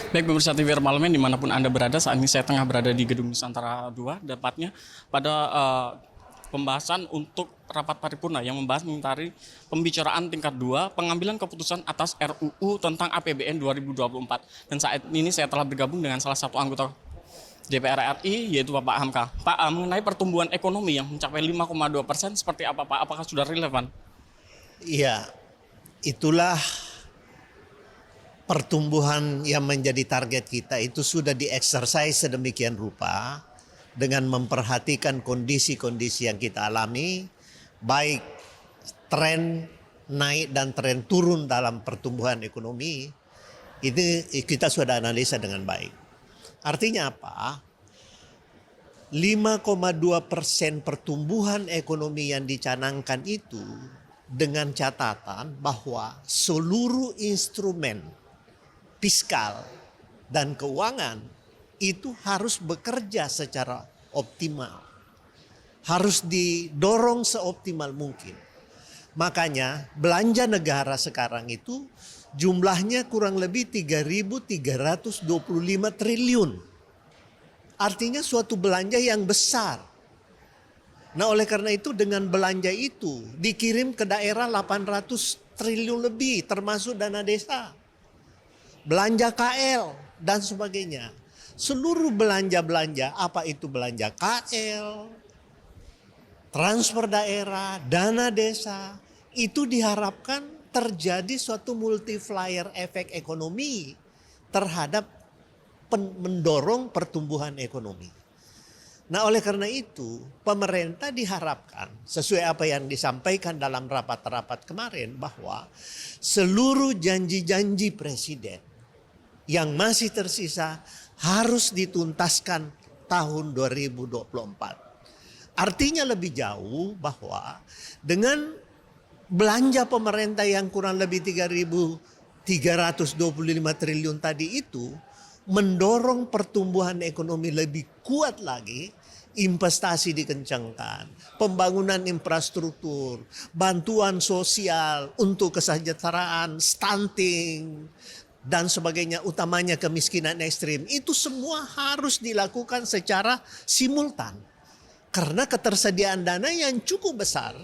Baik pemirsa TV Parlemen dimanapun Anda berada, saat ini saya tengah berada di Gedung Nusantara 2, tepatnya pada pembahasan untuk rapat paripurna yang membahas mengenai pembicaraan tingkat 2 pengambilan keputusan atas RUU tentang APBN 2024. Dan saat ini saya telah bergabung dengan salah satu anggota DPR RI, yaitu Bapak Hamka. Pak, mengenai pertumbuhan ekonomi yang mencapai 5,2%, seperti apa Pak? Apakah sudah relevan? Iya, itulah pertumbuhan yang menjadi target kita itu sudah dieksersis sedemikian rupa dengan memperhatikan kondisi-kondisi yang kita alami, baik tren naik dan tren turun dalam pertumbuhan ekonomi, itu kita sudah analisa dengan baik. Artinya apa? 5,2% pertumbuhan ekonomi yang dicanangkan itu dengan catatan bahwa seluruh instrumen fiskal dan keuangan itu harus bekerja secara optimal. Harus didorong seoptimal mungkin. Makanya belanja negara sekarang itu jumlahnya kurang lebih 3.325 triliun. Artinya suatu belanja yang besar. Nah oleh karena itu dengan belanja itu dikirim ke daerah 800 triliun lebih termasuk dana desa. Belanja KL dan sebagainya. Seluruh belanja-belanja, apa itu belanja KL, transfer daerah, dana desa, itu diharapkan terjadi suatu multiplier efek ekonomi terhadap mendorong pertumbuhan ekonomi. Nah oleh karena itu pemerintah diharapkan sesuai apa yang disampaikan dalam rapat-rapat kemarin bahwa seluruh janji-janji presiden yang masih tersisa harus dituntaskan tahun 2024. Artinya lebih jauh bahwa dengan belanja pemerintah yang kurang lebih 3.325 triliun tadi itu mendorong pertumbuhan ekonomi lebih kuat lagi, investasi dikencangkan, pembangunan infrastruktur, bantuan sosial untuk kesejahteraan, stunting, dan sebagainya, utamanya kemiskinan ekstrim. Itu semua harus dilakukan secara simultan. Karena ketersediaan dana yang cukup besar.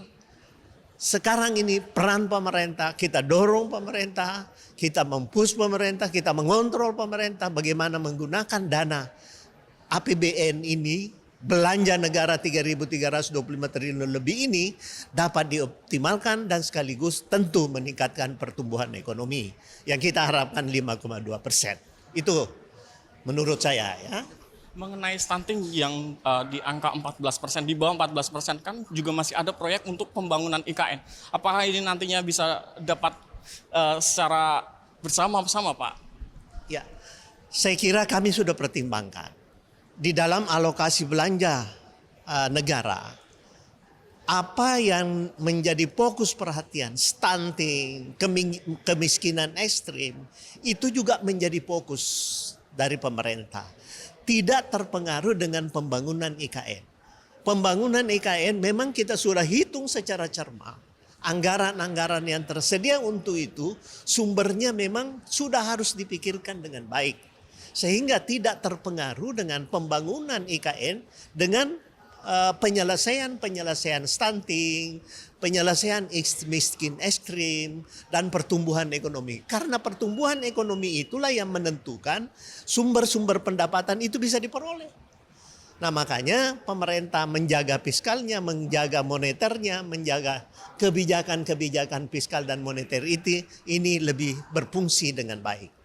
Sekarang ini peran pemerintah, kita dorong pemerintah, kita mempush pemerintah, kita mengontrol pemerintah bagaimana menggunakan dana APBN ini, belanja negara 3.325 triliun lebih ini dapat dioptimalkan dan sekaligus tentu meningkatkan pertumbuhan ekonomi yang kita harapkan 5,2%. Itu menurut saya ya. Mengenai stunting yang di angka 14%, di bawah 14% kan juga masih ada proyek untuk pembangunan IKN. Apakah ini nantinya bisa dapat secara bersama-sama Pak? Ya, saya kira kami sudah pertimbangkan. Di dalam alokasi belanja negara, apa yang menjadi fokus perhatian, stunting, kemiskinan ekstrim, itu juga menjadi fokus dari pemerintah. Tidak terpengaruh dengan pembangunan IKN. Pembangunan IKN memang kita sudah hitung secara cermat. Anggaran-anggaran yang tersedia untuk itu sumbernya memang sudah harus dipikirkan dengan baik. Sehingga tidak terpengaruh dengan pembangunan IKN dengan penyelesaian stunting, penyelesaian miskin ekstrim, dan pertumbuhan ekonomi. Karena pertumbuhan ekonomi itulah yang menentukan sumber-sumber pendapatan itu bisa diperoleh. Nah makanya pemerintah menjaga fiskalnya, menjaga moneternya, menjaga kebijakan-kebijakan fiskal dan moneter ini lebih berfungsi dengan baik.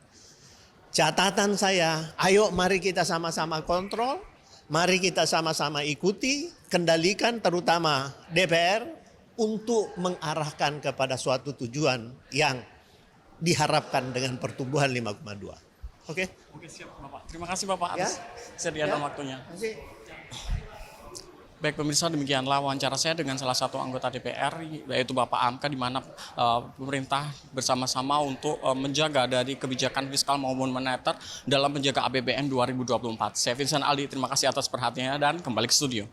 Catatan saya, ayo mari kita sama-sama kontrol, mari kita sama-sama ikuti, kendalikan terutama DPR untuk mengarahkan kepada suatu tujuan yang diharapkan dengan pertumbuhan 5,2. Oke? Oke siap Bapak. Terima kasih Bapak atas kesediaan waktunya. Baik pemirsa, demikianlah wawancara saya dengan salah satu anggota DPR yaitu Bapak Hamka, di mana pemerintah bersama-sama untuk menjaga dari kebijakan fiskal maupun moneter dalam menjaga APBN 2024. Saya Vincent Aldi, terima kasih atas perhatiannya dan kembali ke studio.